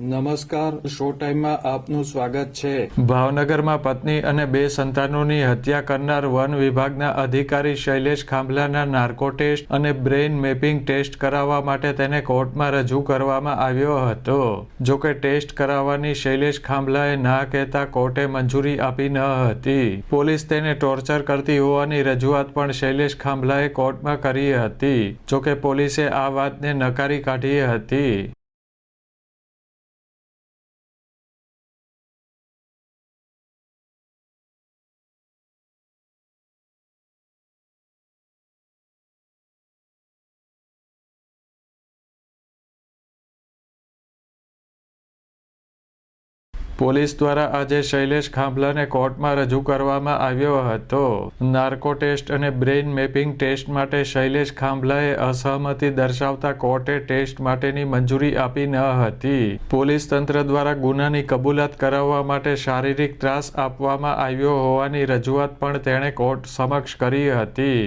નમસ્કાર, શો ટાઈમમાં આપનું સ્વાગત છે। ભાવનગરમાં પત્ની અને 2 સંતાનોની હત્યા કરનાર વન વિભાગના અધિકારી શૈલેષ ખાંભલાના નાર્કો ટેસ્ટ અને બ્રેઇન મેપિંગ ટેસ્ટ કરાવવા માટે તેને કોર્ટમાં રજૂ કરવામાં આવ્યો હતો। જોકે ટેસ્ટ કરાવવાની શૈલેષ ખાંભલાએ ના કહેતા કોર્ટે મંજૂરી આપી ન હતી। પોલીસ તેને ટોર્ચર કરતી હોવાની રજૂઆત પણ શૈલેષ ખાંભલાએ કોર્ટમાં કરી હતી। જોકે પોલીસે આ વાતને નકારી કાઢી હતી। પોલીસ દ્વારા આજે શૈલેષ ખાંભલાને કોર્ટમાં રજૂ કરવામાં આવ્યો હતો। નાર્કો ટેસ્ટ અને બ્રેઇન મેપિંગ ટેસ્ટ માટે શૈલેષ ખાંભલાએ અસહમતિ દર્શાવતા કોર્ટે ટેસ્ટ માટેની મંજૂરી આપી ન હતી। પોલીસ તંત્ર દ્વારા ગુનાની કબૂલાત કરાવવા માટે શારીરિક ત્રાસ આપવામાં આવ્યો હોવાની રજૂઆત પણ તેણે કોર્ટ સમક્ષ કરી હતી।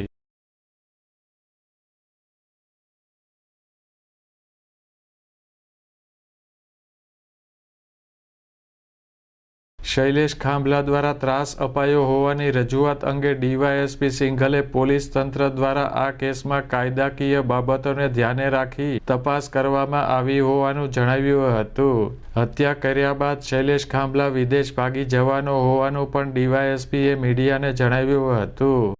શૈલેષ ખાંભલા દ્વારા ત્રાસ અપાયો હોવાની રજૂઆત અંગે ડીવાયએસપી સિંઘલે પોલીસ તંત્ર દ્વારા આ કેસમાં કાયદાકીય બાબતોને ધ્યાને રાખી તપાસ કરવામાં આવી હોવાનું જણાવ્યું હતું। હત્યા કર્યા બાદ શૈલેષ ખાંભલા વિદેશ ભાગી જવાનો હોવાનું પણ ડીવાયએસપીએ મીડિયાને જણાવ્યું હતું।